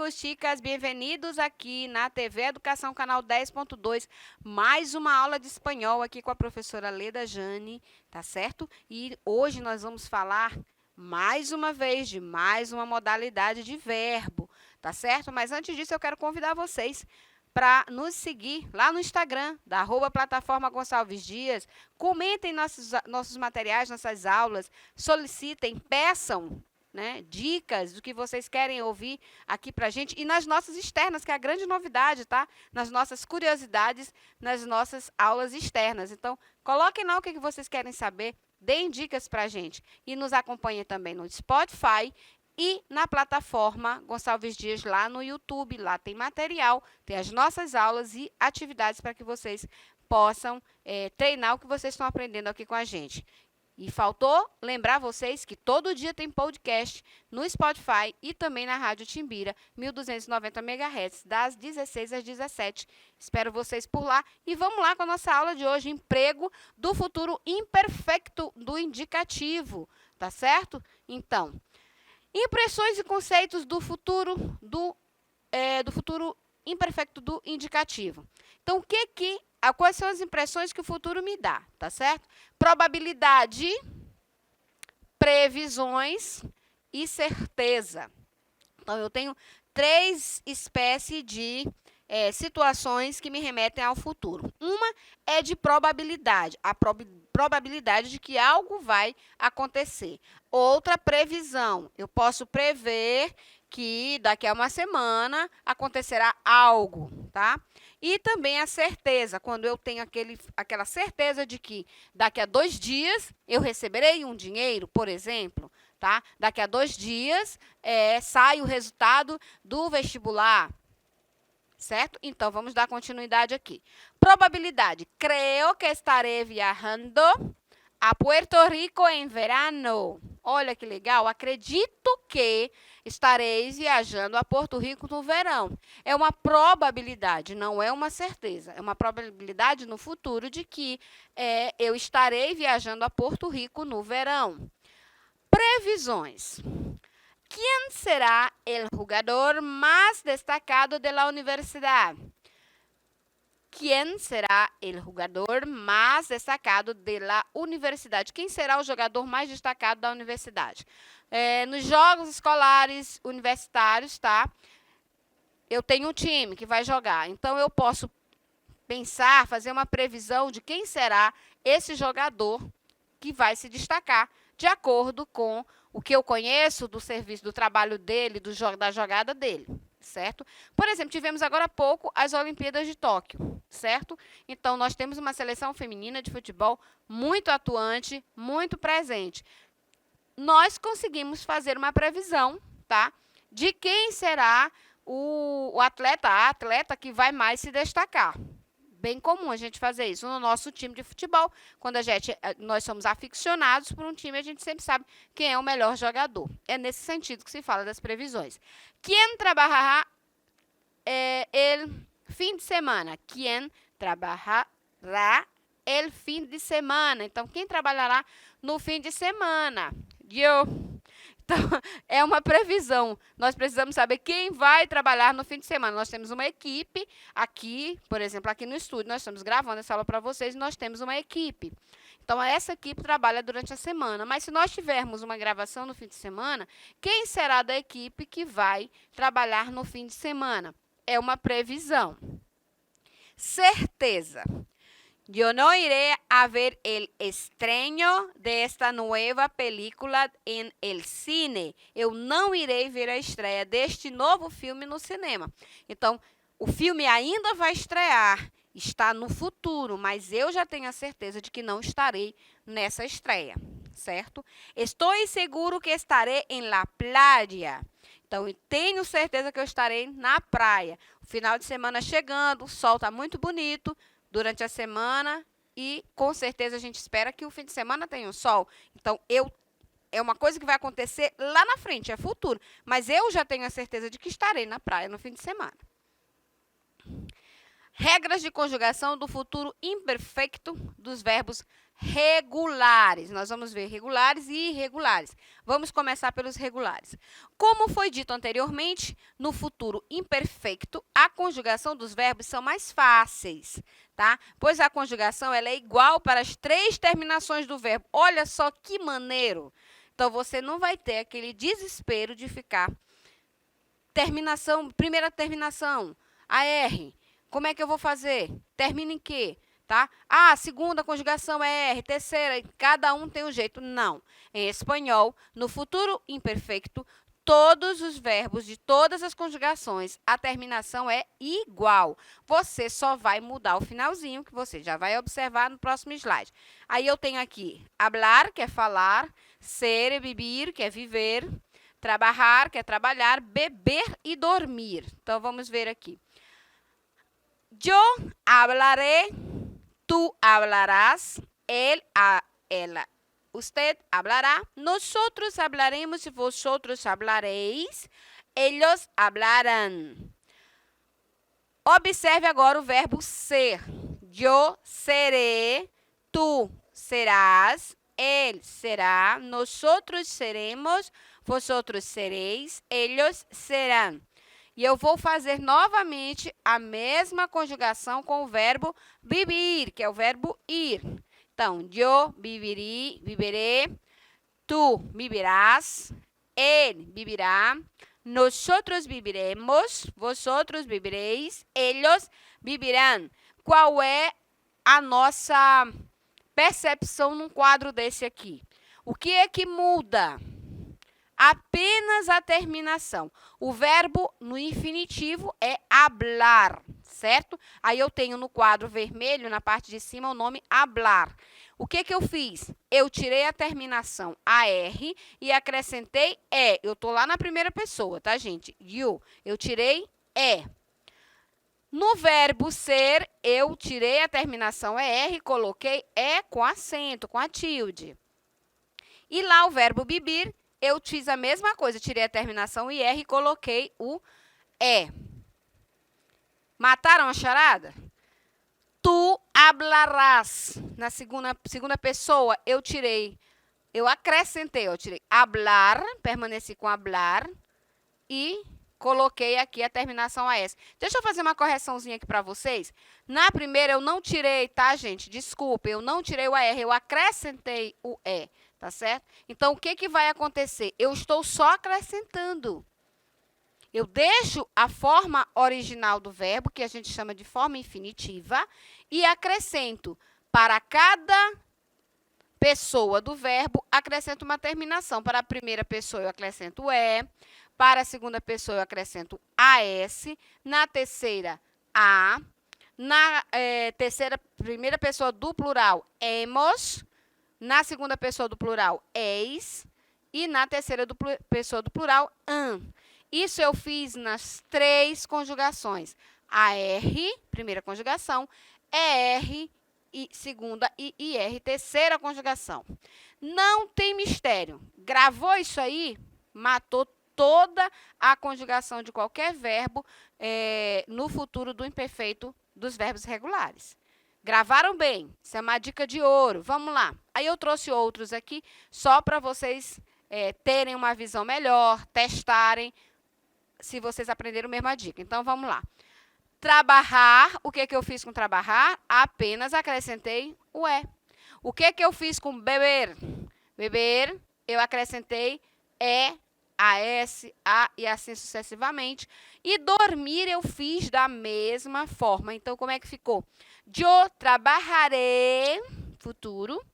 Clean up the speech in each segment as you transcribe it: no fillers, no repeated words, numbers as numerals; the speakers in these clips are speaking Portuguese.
chicos, chicas, bem-vindos aqui na TV Educação Canal 10.2, mais uma aula de espanhol aqui com a professora Leda Jane, tá certo? E hoje nós vamos falar mais uma vez de mais uma modalidade de verbo, tá certo? Mas antes disso eu quero convidar vocês para nos seguir lá no Instagram, da @plataforma Gonçalves Dias, comentem nossos materiais, nossas aulas, solicitem, peçam, né, dicas do que vocês querem ouvir aqui para a gente e nas nossas externas, que é a grande novidade, tá? Nas nossas curiosidades, nas nossas aulas externas. Então, coloquem lá o que vocês querem saber, deem dicas para a gente e nos acompanhem também no Spotify e na plataforma Gonçalves Dias lá no YouTube. Lá tem material, tem as nossas aulas e atividades para que vocês possam treinar o que vocês estão aprendendo aqui com a gente. E faltou lembrar vocês que todo dia tem podcast no Spotify e também na Rádio Timbira, 1290 MHz, das 16 às 17. Espero vocês por lá. E vamos lá com a nossa aula de hoje, emprego do futuro imperfeito do indicativo, tá certo? Então, impressões e conceitos do futuro imperfeito do indicativo. Então, quais são as impressões que o futuro me dá, tá certo? Probabilidade, previsões e certeza. Então, eu tenho 3 espécies de situações que me remetem ao futuro. Uma é de probabilidade, a probabilidade de que algo vai acontecer. Outra, previsão. Eu posso prever que daqui a uma semana acontecerá algo, tá? E também a certeza, quando eu tenho aquela certeza de que daqui a 2 dias eu receberei um dinheiro, por exemplo, tá? Daqui a 2 dias sai o resultado do vestibular, certo? Então, vamos dar continuidade aqui. Probabilidade. Creo que estaré viajando a Puerto Rico em verano. Olha que legal. Acredito que estareis viajando a Porto Rico no verão. É uma probabilidade, não é uma certeza. É uma probabilidade no futuro de que eu estarei viajando a Porto Rico no verão. Previsões. Quem será o jogador mais destacado da universidade? Quem será o jogador mais destacado da universidade? Quem será o jogador mais destacado da universidade? Nos jogos escolares universitários, tá? Eu tenho um time que vai jogar. Então, eu posso pensar, fazer uma previsão de quem será esse jogador que vai se destacar, de acordo com o que eu conheço do serviço, do trabalho dele, da jogada dele, certo? Por exemplo, tivemos agora há pouco as Olimpíadas de Tóquio, certo? Então, nós temos uma seleção feminina de futebol muito atuante, muito presente. Nós conseguimos fazer uma previsão, tá? De quem será o atleta, a atleta que vai mais se destacar. Bem comum a gente fazer isso no nosso time de futebol. Quando nós somos aficionados por um time, a gente sempre sabe quem é o melhor jogador. É nesse sentido que se fala das previsões. Quem trabalhará el fim de semana? Quem trabalhará el fim de semana? Então, quem trabalhará no fim de semana? Eu. Então, é uma previsão. Nós precisamos saber quem vai trabalhar no fim de semana. Nós temos uma equipe aqui, por exemplo, aqui no estúdio, nós estamos gravando essa aula para vocês e nós temos uma equipe. Então, essa equipe trabalha durante a semana. Mas se nós tivermos uma gravação no fim de semana, quem será da equipe que vai trabalhar no fim de semana? É uma previsão. Certeza. Eu não iré a ver el estreno de esta nueva película en el cine. Eu não irei ver a estreia deste novo filme no cinema. Então, o filme ainda vai estrear, está no futuro, mas eu já tenho a certeza de que não estarei nessa estreia, certo? Estou seguro que estarei em la playa. Então, eu tenho certeza que eu estarei na praia. O final de semana chegando, o sol está muito bonito durante a semana e, com certeza, a gente espera que o fim de semana tenha o sol. Então, é uma coisa que vai acontecer lá na frente, é futuro. Mas eu já tenho a certeza de que estarei na praia no fim de semana. Regras de conjugação do futuro imperfeito dos verbos regulares. Nós vamos ver regulares e irregulares. Vamos começar pelos regulares. Como foi dito anteriormente, no futuro imperfeito, a conjugação dos verbos são mais fáceis, tá? Pois a conjugação ela é igual para as 3 terminações do verbo. Olha só que maneiro! Então, você não vai ter aquele desespero de ficar terminação, primeira terminação, AR. Como é que eu vou fazer? Termina em quê? Tá? Ah, segunda conjugação é R, terceira, cada um tem um jeito. Não. Em espanhol, no futuro imperfeito, todos os verbos de todas as conjugações, a terminação é igual. Você só vai mudar o finalzinho, que você já vai observar no próximo slide. Aí eu tenho aqui hablar, que é falar, ser e vivir, que é viver, trabalhar, que é trabalhar, beber e dormir. Então, vamos ver aqui. Yo hablaré, tú hablarás, él, ela, usted hablará, nosotros hablaremos y vosotros hablaréis, ellos hablarán. Observe agora o verbo ser. Yo seré, tú serás, él será, nosotros seremos, vosotros sereis, ellos serão. E eu vou fazer novamente a mesma conjugação com o verbo vivir, que é o verbo ir. Então, eu viveré, tu vivirás, ele vivirá, nosotros viviremos, vosotros vivireis, ellos vivirão. Qual é a nossa percepção num quadro desse aqui? O que é que muda? Apenas a terminação. O verbo no infinitivo é hablar, certo? Aí eu tenho no quadro vermelho, na parte de cima, o nome hablar. O que eu fiz? Eu tirei a terminação AR e acrescentei E. Eu estou lá na primeira pessoa, tá, gente? You. Eu tirei E. No verbo ser, eu tirei a terminação ER e coloquei E com acento, com a tilde. E lá o verbo beber, eu fiz a mesma coisa, tirei a terminação IR e coloquei o E. Mataram a charada? Tu hablarás. Na segunda pessoa, eu acrescentei, eu tirei hablar, permaneci com hablar e coloquei aqui a terminação AS. Deixa eu fazer uma correçãozinha aqui para vocês. Na primeira, eu não tirei, tá, gente? Desculpa, eu não tirei o AR, eu acrescentei o E. Tá certo? Então, o que vai acontecer? Eu estou só acrescentando. Eu deixo a forma original do verbo, que a gente chama de forma infinitiva, e acrescento. Para cada pessoa do verbo, acrescento uma terminação. Para a primeira pessoa, eu acrescento E. Para a segunda pessoa, eu acrescento AS. Na terceira, A. Na primeira pessoa do plural, hemos. Na segunda pessoa do plural, eis. E na terceira pessoa do plural, an. Isso eu fiz nas 3 conjugações. AR, primeira conjugação. ER, segunda. E IR, terceira conjugação. Não tem mistério. Gravou isso aí, matou toda a conjugação de qualquer verbo no futuro do imperfeito dos verbos regulares. Gravaram bem? Isso é uma dica de ouro. Vamos lá. Aí eu trouxe outros aqui, só para vocês terem uma visão melhor, testarem, se vocês aprenderam a mesma dica. Então, vamos lá. Trabalhar, o que eu fiz com trabalhar? Apenas acrescentei o E. O que eu fiz com beber? Beber, eu acrescentei E, AS, A e assim sucessivamente. E dormir eu fiz da mesma forma. Então, como é que ficou? Eu trabalharé, futuro.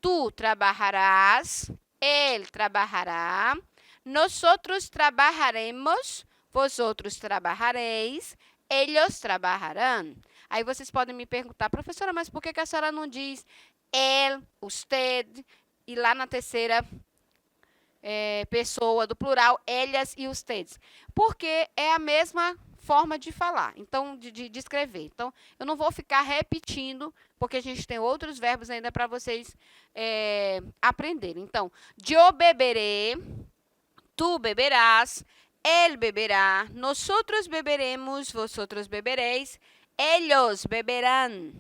Tu trabalharás, ele trabalhará. Nosotros trabalharemos, vosotros trabalhareis, ellos trabalharão. Aí vocês podem me perguntar, professora, mas por que a senhora não diz el, usted, e lá na terceira pessoa do plural, ellas e ustedes? Porque é a mesma forma de falar, então, de escrever. Então, eu não vou ficar repetindo, porque a gente tem outros verbos ainda para vocês aprenderem. Então, eu beberé, tu beberás, él beberá, nosotros beberemos, vosotros bebereis, ellos beberán.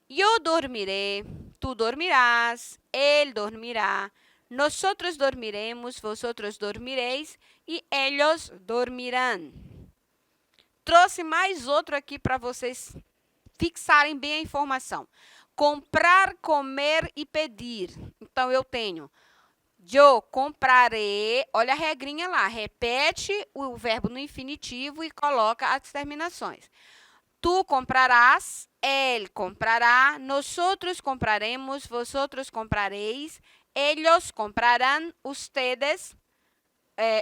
Eu dormiré, tu dormirás, ele dormirá, nosotros dormiremos, vosotros dormireis e ellos dormirão. Trouxe mais outro aqui para vocês fixarem bem a informação. Comprar, comer e pedir. Então, eu tenho eu comprarei, olha a regrinha lá, repete o verbo no infinitivo e coloca as terminações. Tu comprarás, ele comprará, nosotros compraremos, vosotros comprareis, ellos comprarán, ustedes,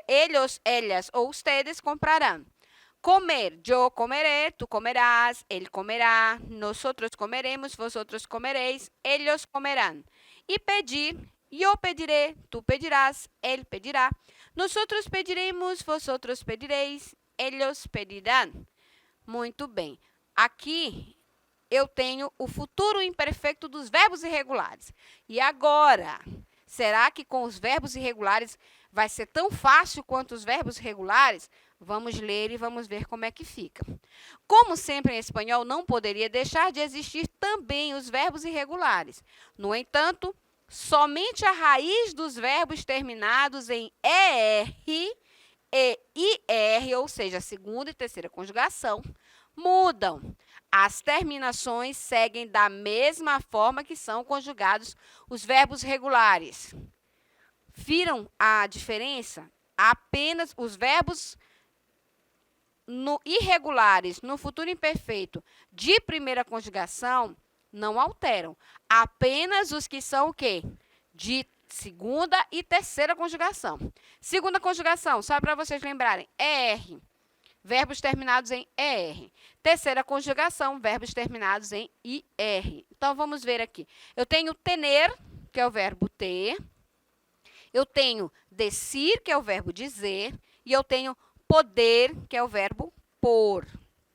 ellos, ellas ou ustedes comprarão. Comer, eu comeré, tu comerás, ele comerá, nosotros comeremos, vosotros comereis, ellos comerão. E pedir, eu pedirei, tu pedirás, ele pedirá, nosotros pediremos, vosotros pedireis, ellos pedirão. Muito bem. Aqui eu tenho o futuro imperfeito dos verbos irregulares. E agora, será que com os verbos irregulares vai ser tão fácil quanto os verbos regulares? Vamos ler e vamos ver como é que fica. Como sempre em espanhol, não poderia deixar de existir também os verbos irregulares. No entanto, somente a raiz dos verbos terminados em ER e IR, ou seja, a segunda e terceira conjugação, mudam. As terminações seguem da mesma forma que são conjugados os verbos regulares. Viram a diferença? Apenas os verbos irregulares no futuro imperfeito de primeira conjugação não alteram. Apenas os que são o quê? De segunda e terceira conjugação. Segunda conjugação, só para vocês lembrarem, ER. Verbos terminados em ER. Terceira conjugação, verbos terminados em IR. Então, vamos ver aqui. Eu tenho tener, que é o verbo ter. Eu tenho decir, que é o verbo dizer. E eu tenho poder, que é o verbo por.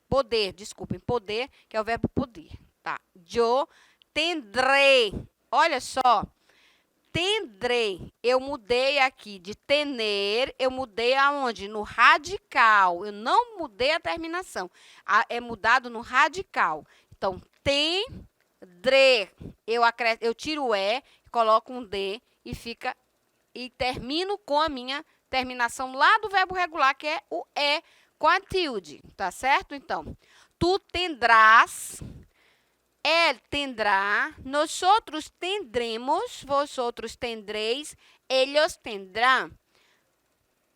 Poder, desculpem, poder, que é o verbo poder. Tá? Eu tendré. Olha só. Tendrei, eu mudei aqui de tener, eu mudei aonde? No radical, eu não mudei a terminação, é mudado no radical. Então, tendré, eu tiro o E, coloco um D e termino com a minha terminação lá do verbo regular, que é o E com a tilde, tá certo? Então, tu tendrás, él tendrá, nosotros tendremos, vosotros tendreis, ellos tendrán.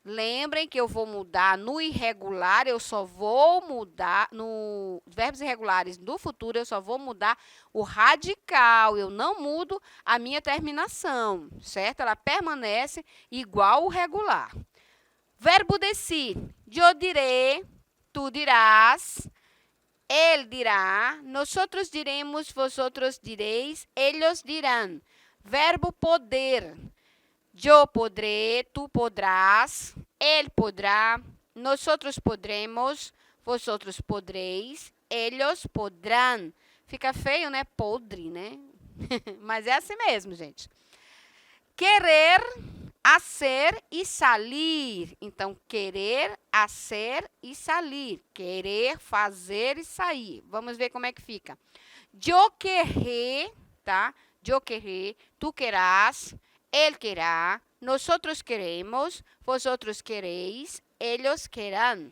Lembrem que eu vou mudar no irregular, eu só vou mudar, nos verbos irregulares do futuro, eu só vou mudar o radical, eu não mudo a minha terminação, certo? Ela permanece igual o regular. Verbo decir, eu direi, tu dirás, ele dirá, nosotros diremos, vosotros direis, ellos dirán. Verbo poder. Eu podré, tu podrás, ele podrá, nosotros podremos, vosotros podreis, ellos podrán. Fica feio, né? Podre, né? Mas é assim mesmo, gente. Querer, hacer e salir. Então, querer, hacer e salir. Querer, fazer e sair. Vamos ver como é que fica. Eu querré, tá? Eu querré, tu querás, ele querá, nosotros queremos, vosotros quereis, ellos querrán.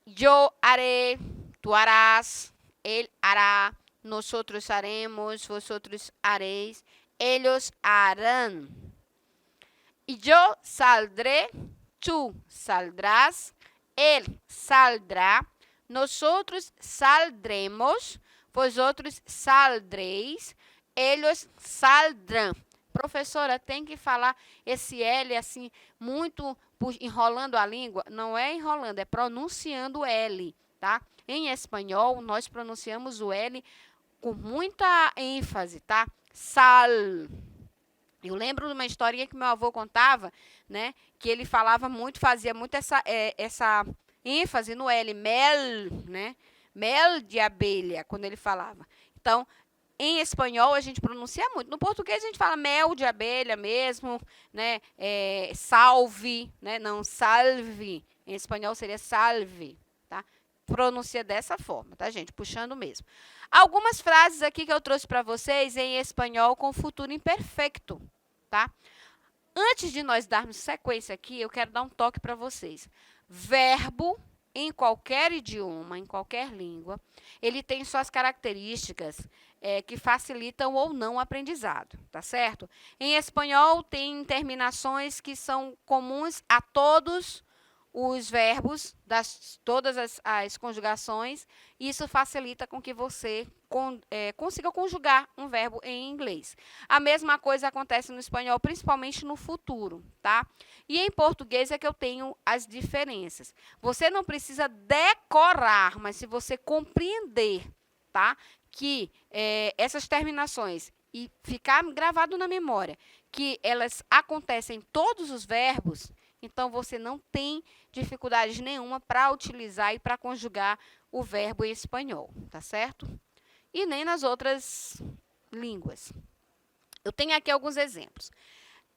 Eu haré, tu harás, ele hará, nosotros haremos, vosotros haréis, ellos harán. E eu saldré, tu saldrás, ele saldrá, nosotros saldremos, vosotros saldreis, ellos saldrão. Professora, tem que falar esse L assim, muito enrolando a língua. Não é enrolando, é pronunciando o L, tá? Em espanhol, nós pronunciamos o L com muita ênfase, tá? Sal. Eu lembro de uma historinha que meu avô contava, né? Que ele falava muito, fazia muito essa ênfase no L, mel, né? Mel de abelha, quando ele falava. Então, em espanhol, a gente pronuncia muito. No português, a gente fala mel de abelha mesmo, né? Salve, né? Não, salve. Em espanhol seria salve, tá? pronuncia dessa forma, tá, gente? Puxando mesmo. Algumas frases aqui que eu trouxe para vocês em espanhol com futuro imperfeito, tá? Antes de nós darmos sequência aqui, eu quero dar um toque para vocês. Verbo, em qualquer idioma, em qualquer língua, ele tem suas características que facilitam ou não o aprendizado, tá certo? Em espanhol, tem terminações que são comuns a todos os verbos, todas as conjugações, e isso facilita com que você consiga conjugar um verbo em inglês. A mesma coisa acontece no espanhol, principalmente no futuro, tá? E em português é que eu tenho as diferenças. Você não precisa decorar, mas se você compreender, tá? Que essas terminações e ficar gravado na memória que elas acontecem em todos os verbos, então você não tem dificuldade nenhuma para utilizar e para conjugar o verbo em espanhol, tá certo? E nem nas outras línguas. Eu tenho aqui alguns exemplos.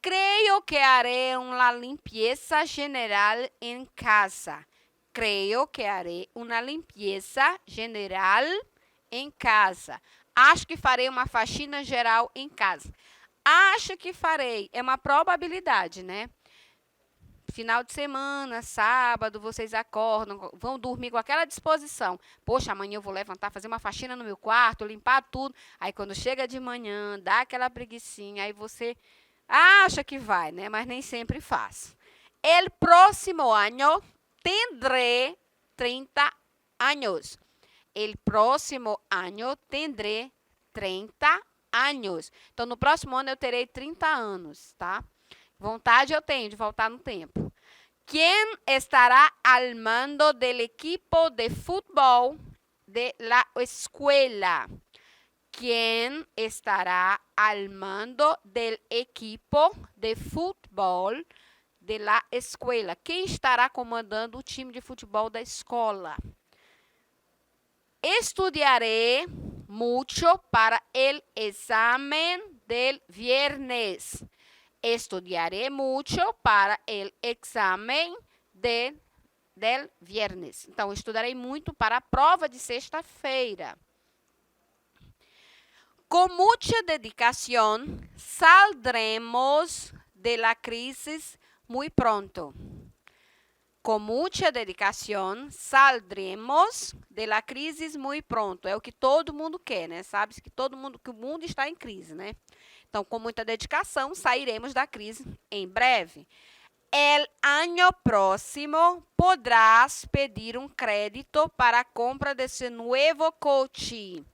Creo que haré una limpieza general en casa. Creo que haré una limpieza general em casa. Acho que farei uma faxina geral em casa. Acho que farei é uma probabilidade, né? Final de semana, sábado, vocês acordam, vão dormir com aquela disposição. Poxa, amanhã eu vou levantar, fazer uma faxina no meu quarto, limpar tudo. Aí, quando chega de manhã, dá aquela preguicinha, aí você acha que vai, né? Mas nem sempre faz. El próximo año tendré 30 años. El próximo año tendré 30 años. Então, no próximo ano eu terei 30 anos, tá? Vontade eu tenho de voltar no tempo. Quem estará al mando del equipo de fútbol de la escuela? Quem estará al mando del equipo de fútbol de la escuela? Quem estará comandando o time de futebol da escola? Estudiaré mucho para el examen del viernes. Estudiaré mucho para el examen del viernes. Então, estudarei muito para a prova de sexta-feira. Con mucha dedicación saldremos de la crisis muy pronto. Com muita dedicação, saldremos de la crise muy pronto. É o que todo mundo quer, né? Sabe-se que que o mundo está em crise, né? Então, com muita dedicação, sairemos da crise em breve. El año próximo podrás pedir un crédito para a compra desse nuevo coche.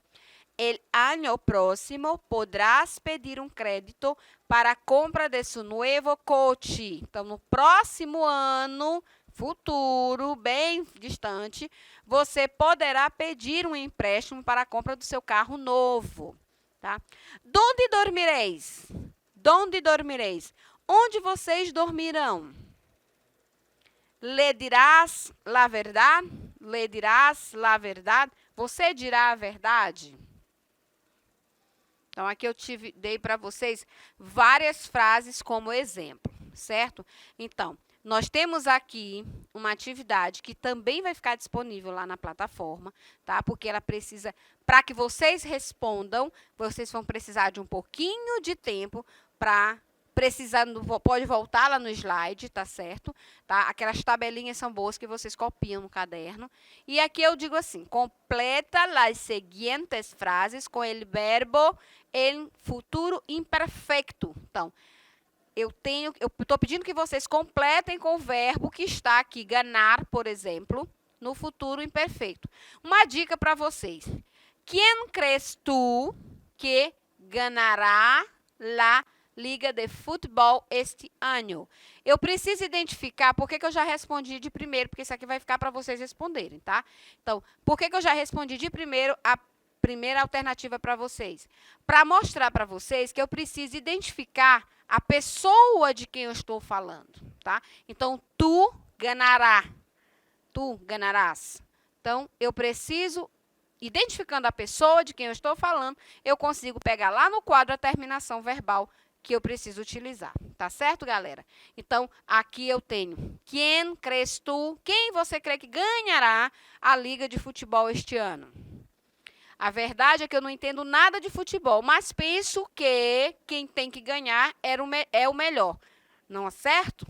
El año próximo podrás pedir um crédito para a compra desse novo coche. Então, no próximo ano, futuro, bem distante, você poderá pedir um empréstimo para a compra do seu carro novo. Tá? Donde dormireis? Donde dormireis? Onde vocês dormirão? Le dirás la verdade? Le dirás la verdade? Você dirá a verdade? Então, aqui eu dei para vocês várias frases como exemplo, certo? Então, nós temos aqui uma atividade que também vai ficar disponível lá na plataforma, tá? Porque ela precisa, para que vocês respondam, vocês vão precisar de um pouquinho de tempo para pode voltar lá no slide, tá certo? Tá? Aquelas tabelinhas são boas que vocês copiam no caderno. E aqui eu digo assim, completa as seguintes frases com o verbo em futuro imperfeito. Então, eu estou pedindo que vocês completem com o verbo que está aqui, ganhar, por exemplo, no futuro imperfeito. Uma dica para vocês. Quem crees tu que ganhará la Liga de Futebol este ano? Eu preciso identificar por que eu já respondi de primeiro, porque isso aqui vai ficar para vocês responderem, tá? Então, por que eu já respondi de primeiro a primeira alternativa para vocês? Para mostrar para vocês que eu preciso identificar a pessoa de quem eu estou falando, tá? Então, tu ganhará. Tu ganharás. Então, eu preciso, identificando a pessoa de quem eu estou falando, eu consigo pegar lá no quadro a terminação verbal que eu preciso utilizar. Tá certo, galera? Então, aqui eu tenho quem crees tu? Quem você crê que ganhará a Liga de Futebol este ano? A verdade é que eu não entendo nada de futebol, mas penso que quem tem que ganhar é o melhor. Não é certo?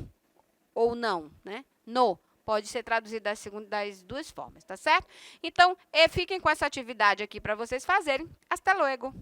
Ou não, né? No. Pode ser traduzido das duas formas, tá certo? Então, fiquem com essa atividade aqui para vocês fazerem. Hasta luego!